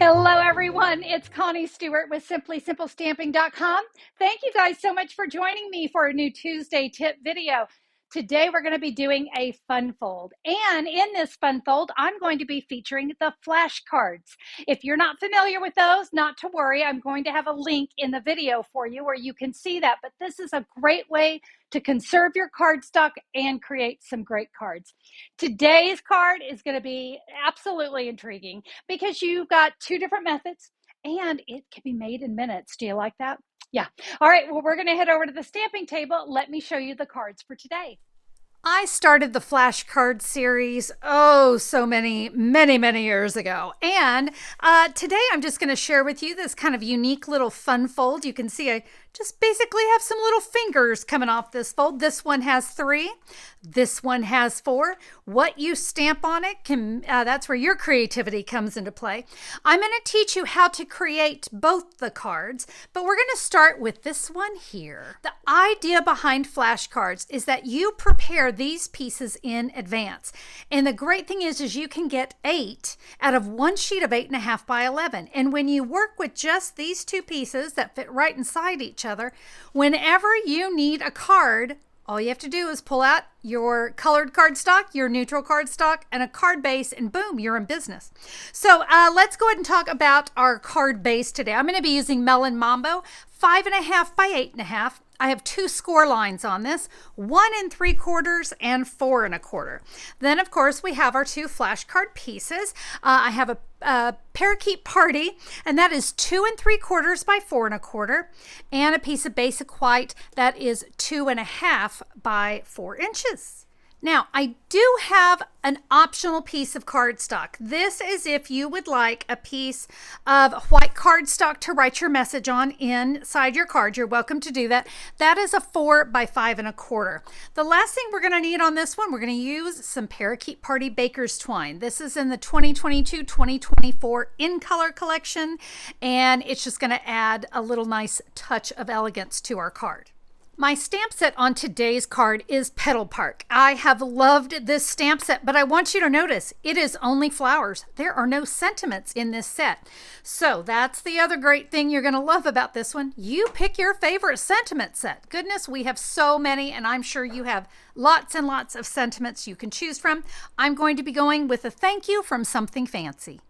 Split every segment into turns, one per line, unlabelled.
Hello, everyone. It's Connie Stewart with SimplySimpleStamping.com. Thank you guys so much for joining me for a new Tuesday tip video. Today, we're going to be doing a fun fold. And in this fun fold, I'm going to be featuring the flashcards. If you're not familiar with those, not to worry. I'm going to have a link in the video for you where you can see that. But this is a great way to conserve your cardstock and create some great cards. Today's card is going to be absolutely intriguing because you've got two different methods and it can be made in minutes. Do you like that? Yeah. All right. Well, we're going to head over to the stamping table. Let me show you the cards for today. I started the flashcard series, so many years ago. And today I'm just going to share with you this kind of unique little fun fold. You can see I just basically have some little fingers coming off this fold. This one has 3. This one has 4. What you stamp on it, that's where your creativity comes into play. I'm going to teach you how to create both the cards, but we're going to start with this one here. The idea behind flashcards is that you prepare these pieces in advance. And the great thing is you can get 8 out of one sheet of 8.5 by 11. And when you work with just these two pieces that fit right inside each other, whenever you need a card, all you have to do is pull out your colored cardstock, your neutral cardstock, and a card base, and boom, you're in business. So let's go ahead and talk about our card base today. I'm going to be using Melon Mambo, 5.5 by 8.5. I have 2 score lines on this, 1 3/4 and 4 1/4. Then, of course, we have our 2 flashcard pieces. I have a parakeet party, and that is 2 3/4 by 4 1/4, and a piece of basic white that is 2.5 by 4 inches. Now, I do have an optional piece of cardstock. This is if you would like a piece of white cardstock to write your message on inside your card. You're welcome to do that. That is a 4 by 5 1/4. The last thing we're going to need on this one, we're going to use some Parakeet Party Baker's Twine. This is in the 2022-2024 In Color collection, and it's just going to add a little nice touch of elegance to our card. My stamp set on today's card is Petal Park. I have loved this stamp set, but I want you to notice it is only flowers. There are no sentiments in this set. So that's the other great thing you're going to love about this one. You pick your favorite sentiment set. Goodness, we have so many, and I'm sure you have lots and lots of sentiments you can choose from. I'm going to be going with a thank you from Something Fancy.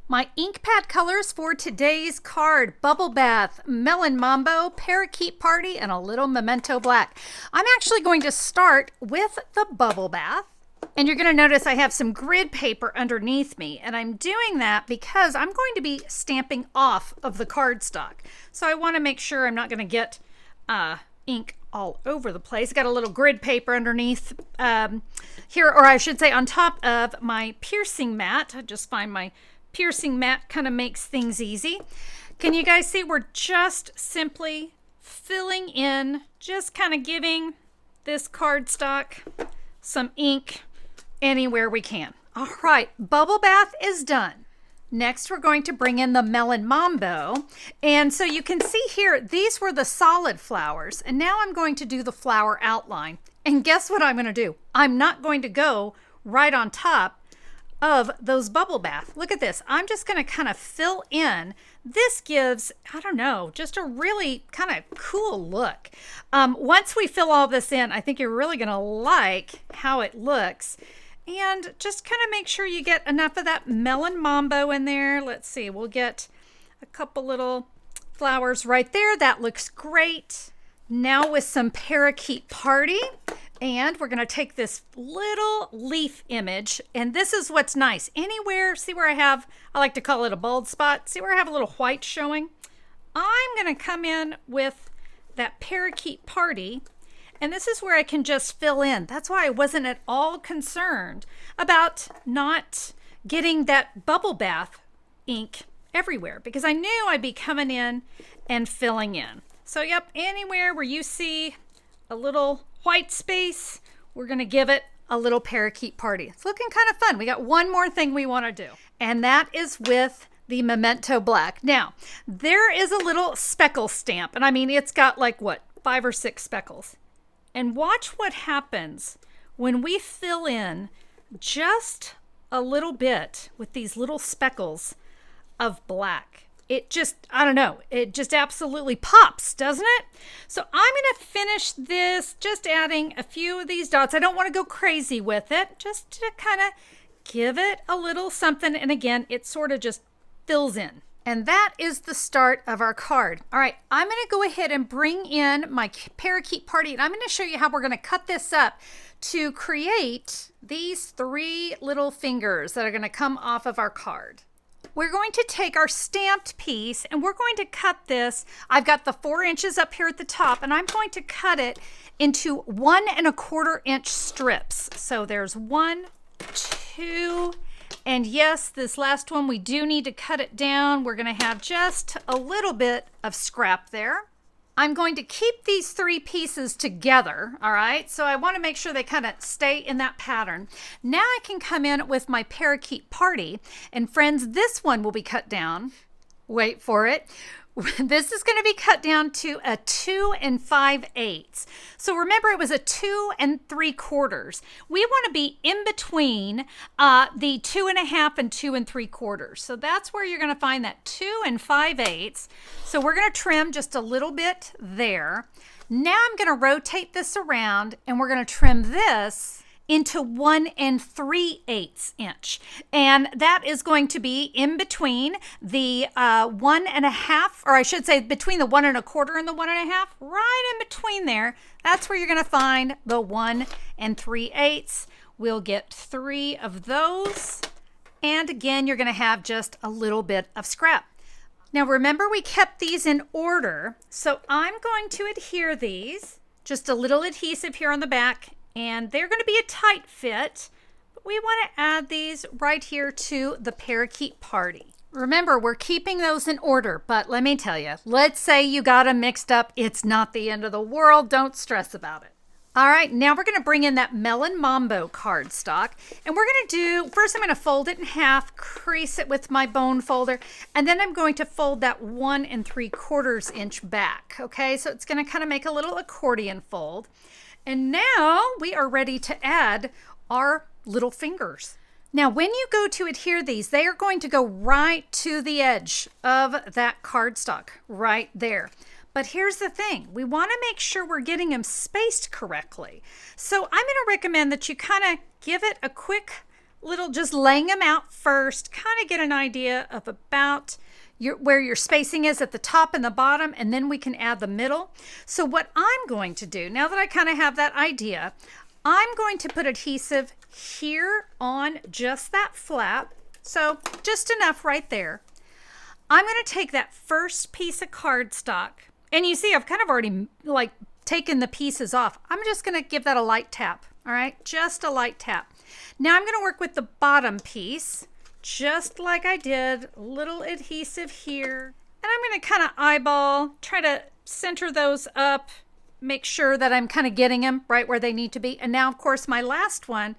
My ink pad colors for today's card: Bubble Bath, Melon Mambo, Parakeet Party, and a little Memento Black. I'm actually going to start with the Bubble Bath. And you're going to notice I have some grid paper underneath me. And I'm doing that because I'm going to be stamping off of the cardstock. So I want to make sure I'm not going to get ink all over the place. Got a little grid paper underneath here, or I should say on top of my piercing mat. I just find my piercing mat kind of makes things easy. Can you guys see we're just simply filling in, just kind of giving this cardstock some ink anywhere we can. All right, Bubble Bath is done. Next, we're going to bring in the Melon Mambo. And so you can see here, these were the solid flowers. And now I'm going to do the flower outline. And guess what I'm going to do? I'm not going to go right on top of those bubble bath. Look at this. I'm just going to kind of fill in. This gives, I don't know, just a really kind of cool look. Once we fill all this in, I think you're really going to like how it looks. And just kind of make sure you get enough of that Melon Mambo in there. Let's see, we'll get a couple little flowers right there. That looks great. Now with some Parakeet Party. And we're going to take this little leaf image, and this is what's nice. Anywhere, see where I like to call it a bald spot. See where I have a little white showing? I'm going to come in with that Parakeet Party, and this is where I can just fill in. That's why I wasn't at all concerned about not getting that bubble bath ink everywhere, because I knew I'd be coming in and filling in. So yep, anywhere where you see a little white space, we're going to give it a little Parakeet Party. It's looking kind of fun. We got one more thing we want to do, and that is with the Memento Black. Now, there is a little speckle stamp, and I mean, it's got like, what, 5 or 6 speckles. And watch what happens when we fill in just a little bit with these little speckles of black. It just, I don't know, it just absolutely pops, doesn't it? So I'm going to finish this just adding a few of these dots. I don't want to go crazy with it, just to kind of give it a little something. And again, it sort of just fills in. And that is the start of our card. All right, I'm going to go ahead and bring in my parakeet party, and I'm going to show you how we're going to cut this up to create these 3 little fingers that are going to come off of our card. We're going to take our stamped piece and we're going to cut this. I've got the 4 inches up here at the top, and I'm going to cut it into 1 1/4 inch strips. So there's 1, 2, and yes, this last one, we do need to cut it down. We're going to have just a little bit of scrap there. I'm going to keep these 3 pieces together, all right? So I want to make sure they kind of stay in that pattern. Now I can come in with my parakeet party, and friends, this one will be cut down. Wait for it. This is going to be cut down to a 2 5/8. So remember, it was a 2 3/4. We want to be in between the 2 1/2 and 2 3/4. So that's where you're going to find that 2 5/8. So we're going to trim just a little bit there. Now I'm going to rotate this around, and we're going to trim this into 1 3/8 inch. And that is going to be in between the 1 1/2, or I should say between the 1 1/4 and the 1 1/2, right in between there. That's where you're going to find the 1 3/8. We'll get 3 of those. And again, you're going to have just a little bit of scrap. Now remember, we kept these in order. So I'm going to adhere these, just a little adhesive here on the back, and they're going to be a tight fit. But we want to add these right here to the parakeet party. Remember, we're keeping those in order, but let me tell you, let's say you got them mixed up. It's not the end of the world. Don't stress about it. All right, now we're going to bring in that Melon Mambo cardstock, and we're going to do, first I'm going to fold it in half, crease it with my bone folder, and then I'm going to fold that 1 3/4 inch back, okay? So it's going to kind of make a little accordion fold. And now we are ready to add our little fingers. Now, when you go to adhere these, they are going to go right to the edge of that cardstock, right there. But here's the thing, we want to make sure we're getting them spaced correctly. So I'm going to recommend that you kind of give it a quick little, just laying them out first, kind of get an idea of about where your spacing is at the top and the bottom, and then we can add the middle. So what I'm going to do, now that I kind of have that idea, I'm going to put adhesive here on just that flap. So just enough right there. I'm going to take that first piece of cardstock, and you see I've kind of already like taken the pieces off. I'm just going to give that a light tap, all right? Just a light tap. Now I'm going to work with the bottom piece, just like I did, a little adhesive here. And I'm going to kind of eyeball, try to center those up, make sure that I'm kind of getting them right where they need to be. And now, of course, my last one,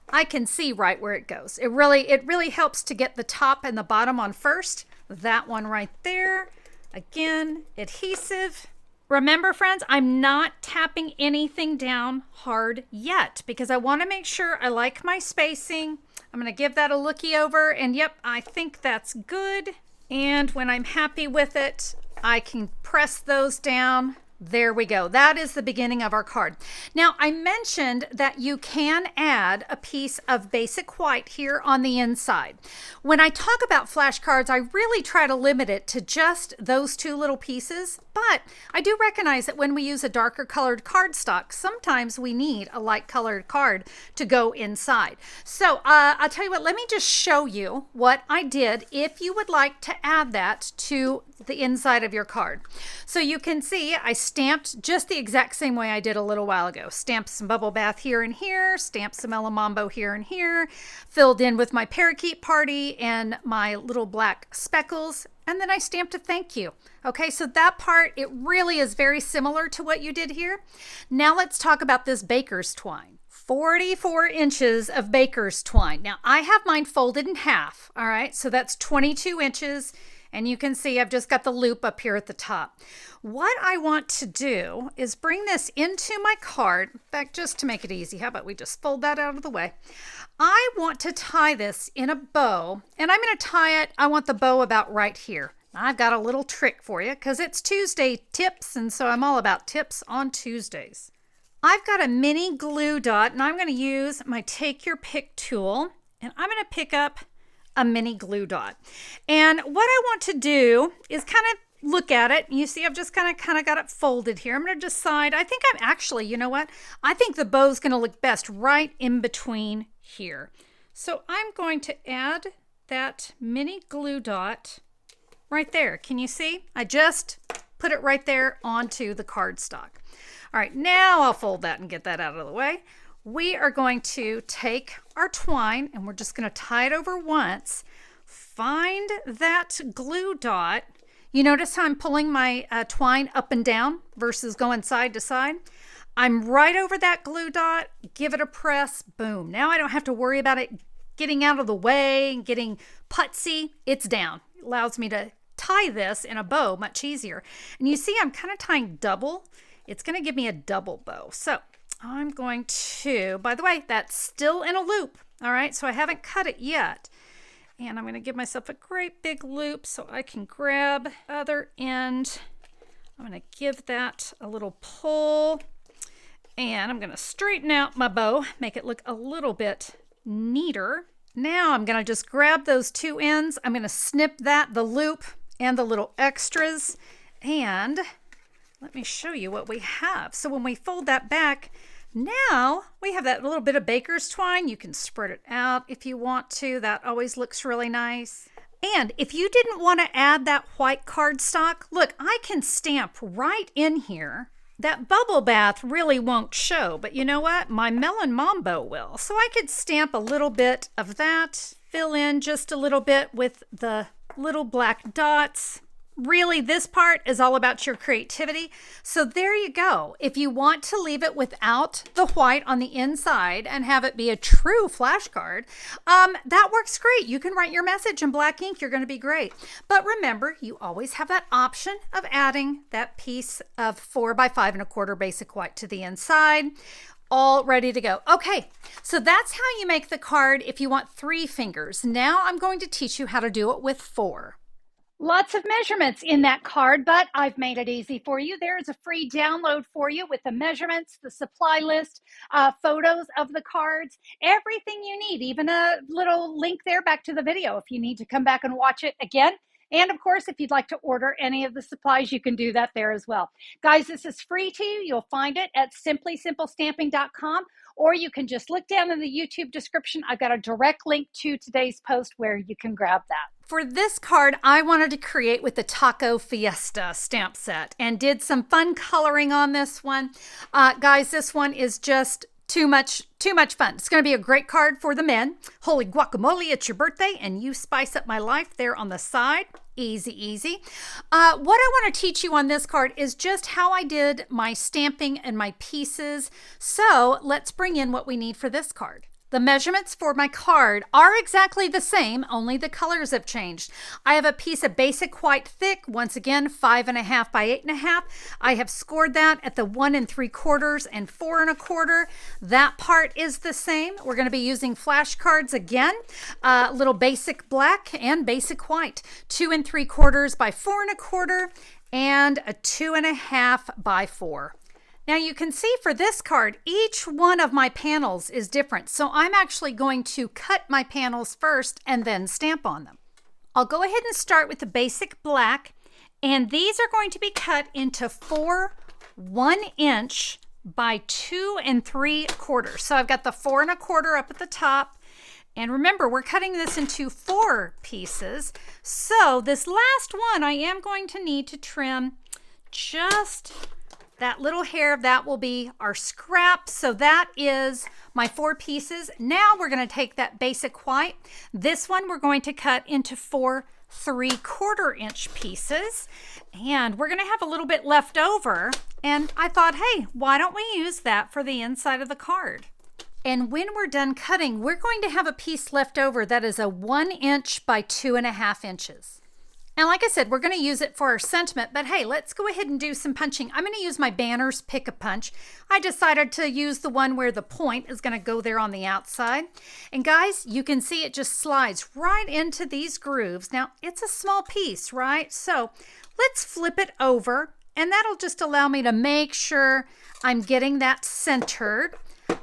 I can see right where it goes. It really helps to get the top and the bottom on first. That one right there. Again, adhesive. Remember, friends, I'm not tapping anything down hard yet because I want to make sure I like my spacing. I'm going to give that a looky over, and yep, I think that's good. And when I'm happy with it, I can press those down. There we go. That is the beginning of our card. Now, I mentioned that you can add a piece of basic white here on the inside. When I talk about flashcards, I really try to limit it to just those 2 little pieces, but I do recognize that when we use a darker colored cardstock, sometimes we need a light colored card to go inside. So I'll tell you what, let me just show you what I did if you would like to add that to the inside of your card. So you can see I stamped just the exact same way I did a little while ago. Stamped some bubble bath here and here, stamped some Melon Mambo here and here, filled in with my parakeet party and my little black speckles, and then I stamped a thank you. Okay, so that part, it really is very similar to what you did here. Now let's talk about this baker's twine. 44 inches of baker's twine. Now I have mine folded in half, all right? So that's 22 inches. And you can see I've just got the loop up here at the top. What I want to do is bring this into my card. In fact, just to make it easy, how about we just fold that out of the way? I want to tie this in a bow, and I'm going to tie it, I want the bow about right here. I've got a little trick for you because it's Tuesday tips, and so I'm all about tips on Tuesdays. I've got a mini glue dot, and I'm going to use my Take Your Pick tool, and I'm going to pick up a mini glue dot. And what I want to do is kind of look at it. You see, I've just kind of got it folded here. I'm going to decide, I think I'm actually, you know what? I think the bow's going to look best right in between here. So I'm going to add that mini glue dot right there. Can you see? I just put it right there onto the cardstock. All right, now I'll fold that and get that out of the way. We are going to take our twine and we're just going to tie it over once. Find that glue dot. You notice how I'm pulling my twine up and down versus going side to side? I'm right over that glue dot. Give it a press. Boom. Now I don't have to worry about it getting out of the way and getting putsy. It's down. It allows me to tie this in a bow much easier. And you see I'm kind of tying double. It's going to give me a double bow. So I'm going to, by the way, that's still in a loop. All right, so I haven't cut it yet. And I'm going to give myself a great big loop so I can grab the other end. I'm going to give that a little pull. And I'm going to straighten out my bow, make it look a little bit neater. Now I'm going to just grab those two ends. I'm going to snip that, the loop and the little extras. And let me show you what we have. So when we fold that back, now we have that little bit of baker's twine. You can spread it out if you want to. That always looks really nice. And if you didn't want to add that white cardstock, look, I can stamp right in here. That bubble bath really won't show, but you know what? My Melon Mambo will. So I could stamp a little bit of that, fill in just a little bit with the little black dots. Really, this part is all about your creativity. So there you go. If you want to leave it without the white on the inside and have it be a true flashcard, that works great. You can write your message in black ink. You're going to be great. But remember, you always have that option of adding that piece of 4 by 5 1/4 basic white to the inside. All ready to go. Okay, so that's how you make the card if you want 3 fingers. Now I'm going to teach you how to do it with 4. Lots of measurements in that card, but I've made it easy for you. There is a free download for you with the measurements, the supply list, photos of the cards, everything you need, even a little link there back to the video if you need to come back and watch it again. And of course, if you'd like to order any of the supplies, you can do that there as well. Guys, this is free to you. You'll find it at simplysimplestamping.com, or you can just look down in the YouTube description. I've got a direct link to today's post where you can grab that. For this card, I wanted to create with the Taco Fiesta stamp set and did some fun coloring on this one. Guys, this one is just too much fun. It's going to be a great card for the men. Holy guacamole, it's your birthday, and you spice up my life there on the side. Easy, easy. What I want to teach you on this card is just how I did my stamping and my pieces. So let's bring in what we need for this card. The measurements for my card are exactly the same, only the colors have changed. I have a piece of basic white thick, once again, 5 1/2 by 8 1/2. I have scored that at the 1 3/4 and 4 1/4. That part is the same. We're going to be using flashcards again, little basic black and basic white, 2 3/4 by 4 1/4 and a 2 1/2 by 4. Now you can see for this card, each one of my panels is different. So I'm actually going to cut my panels first and then stamp on them. I'll go ahead and start with the basic black, and these are going to be cut into 4 1" by 2 3/4. So I've got the 4 1/4 up at the top. And remember, we're cutting this into 4 pieces. So this last one, I am going to need to trim just that little hair. That will be our scrap. So that is my 4 pieces. Now we're going to take that basic white. This one we're going to cut into 4 3/4" pieces. And we're going to have a little bit left over. And I thought, hey, why don't we use that for the inside of the card? And when we're done cutting, we're going to have a piece left over that is a 1" by 2 1/2 inches. And like I said, we're going to use it for our sentiment, but hey, let's go ahead and do some punching. I'm going to use my Banners Pick-a-Punch. I decided to use the one where the point is going to go there on the outside. And guys, you can see it just slides right into these grooves. Now, it's a small piece, right? So let's flip it over, and that'll just allow me to make sure I'm getting that centered.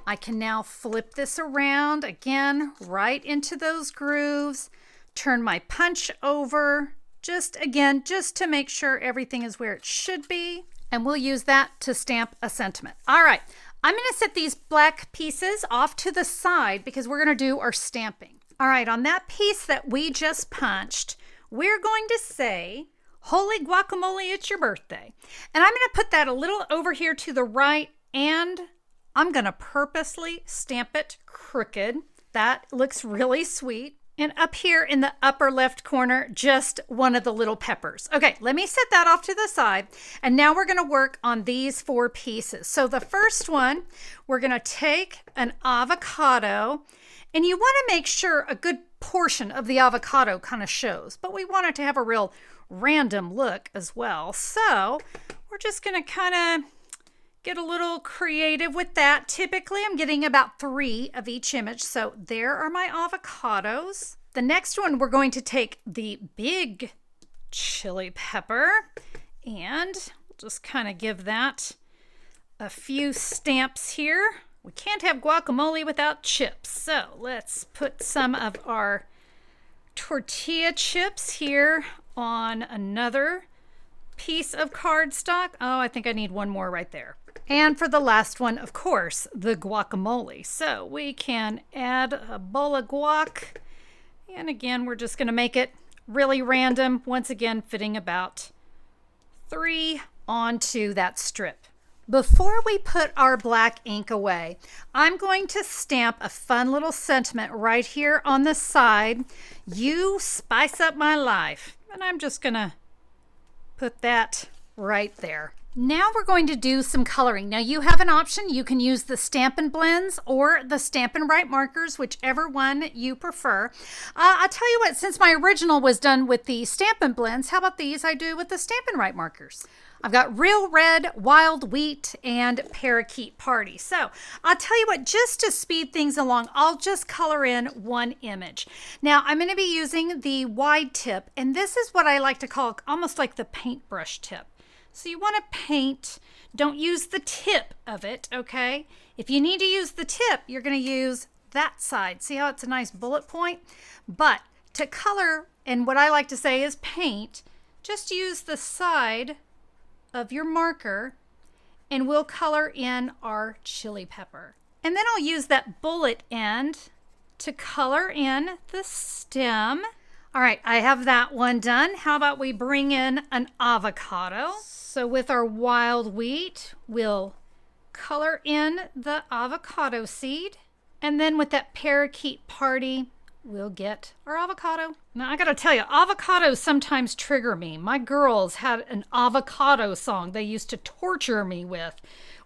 I can now flip this around again, right into those grooves, turn my punch over, just to make sure everything is where it should be. And we'll use that to stamp a sentiment. All right, I'm going to set these black pieces off to the side because we're going to do our stamping. All right, on that piece that we just punched, we're going to say, "Holy guacamole, it's your birthday." And I'm going to put that a little over here to the right, and I'm going to purposely stamp it crooked. That looks really sweet. And up here in the upper left corner, just one of the little peppers. Okay, let me set that off to the side. And now we're going to work on these 4 pieces. So the first one, we're going to take an avocado, and you want to make sure a good portion of the avocado kind of shows, but we want it to have a real random look as well. So we're just going to kind of get a little creative with that. Typically, I'm getting about 3 of each image. So there are my avocados. The next one, we're going to take the big chili pepper, and we'll just kind of give that a few stamps here. We can't have guacamole without chips. So let's put some of our tortilla chips here on another piece of cardstock. Oh, I think I need one more right there. And for the last one, of course, the guacamole. So we can add a bowl of guac. And again, we're just going to make it really random. Once again, fitting about 3 onto that strip. Before we put our black ink away, I'm going to stamp a fun little sentiment right here on the side. "You spice up my life." And I'm just going to put that right there. Now we're going to do some coloring. Now you have an option. You can use the Stampin' Blends or the Stampin' Write markers, whichever one you prefer. I'll tell you what, since my original was done with the Stampin' Blends, how about these I do with the Stampin' Write markers? I've got Real Red, Wild Wheat, and Parakeet Party. So I'll tell you what, just to speed things along, I'll just color in one image. Now I'm going to be using the wide tip, and this is what I like to call almost like the paintbrush tip. So you want to paint, don't use the tip of it, okay? If you need to use the tip, you're going to use that side. See how it's a nice bullet point? But to color, and what I like to say is paint, just use the side of your marker and we'll color in our chili pepper. And then I'll use that bullet end to color in the stem. All right, I have that one done. How about we bring in an avocado? So with our wild wheat, we'll color in the avocado seed. And then with that Parakeet Party, we'll get our avocado. Now I gotta tell you, avocados sometimes trigger me. My girls had an avocado song they used to torture me with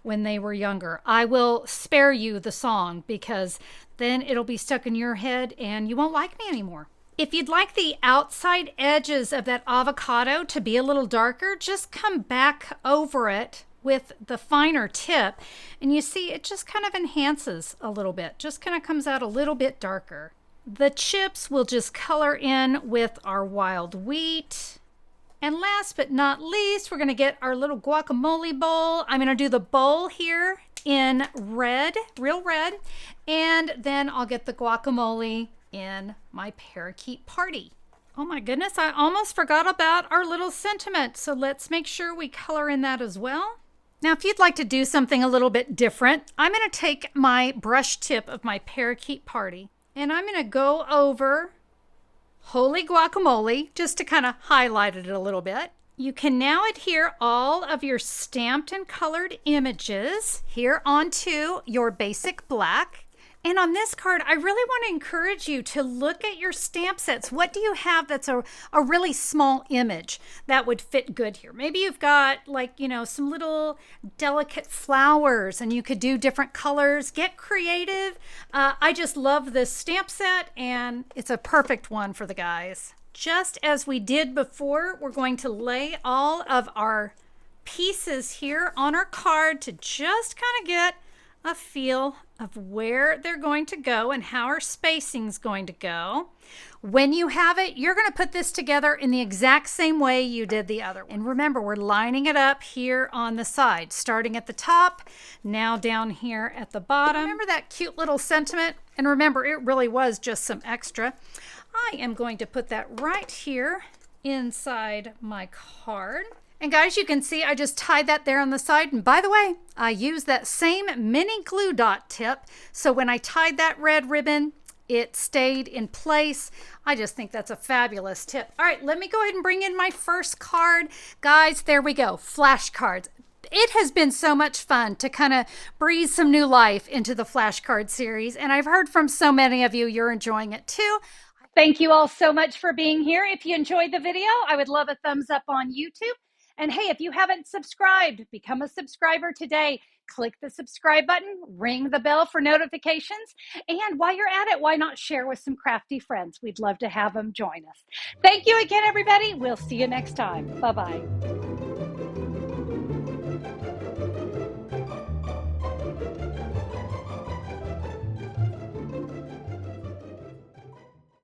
when they were younger. I will spare you the song because then it'll be stuck in your head and you won't like me anymore. If you'd like the outside edges of that avocado to be a little darker, just come back over it with the finer tip, and you see it just kind of enhances a little bit, just kind of comes out a little bit darker. The chips we'll just color in with our wild wheat. And last but not least, we're gonna get our little guacamole bowl. I'm gonna do the bowl here in red, real red, and then I'll get the guacamole in my Parakeet Party. Oh my goodness, I almost forgot about our little sentiment. So let's make sure we color in that as well. Now, if you'd like to do something a little bit different, I'm going to take my brush tip of my Parakeet Party and I'm going to go over Holy Guacamole just to kind of highlight it a little bit. You can now adhere all of your stamped and colored images here onto your basic black. And on this card, I really want to encourage you to look at your stamp sets. What do you have that's a really small image that would fit good here? Maybe you've got some little delicate flowers and you could do different colors. Get creative. I just love this stamp set and it's a perfect one for the guys. just as we did before, we're going to lay all of our pieces here on our card to just kind of get a feel of where they're going to go and how our spacing is going to go. When you have it, you're going to put this together in the exact same way you did the other one. And remember, we're lining it up here on the side, starting at the top, now down here at the bottom. Remember that cute little sentiment? And remember, it really was just some extra. I am going to put that right here inside my card. And guys, you can see I just tied that there on the side. And by the way, I used that same mini glue dot tip. So when I tied that red ribbon, it stayed in place. I just think that's a fabulous tip. All right, let me go ahead and bring in my first card. Guys, there we go, flashcards. It has been so much fun to kind of breathe some new life into the flashcard series. And I've heard from so many of you, you're enjoying it too. Thank you all so much for being here. If you enjoyed the video, I would love a thumbs up on YouTube. And hey, if you haven't subscribed, become a subscriber today. Click the subscribe button, ring the bell for notifications. And while you're at it, why not share with some crafty friends? We'd love to have them join us. Thank you again, everybody. We'll see you next time. Bye-bye.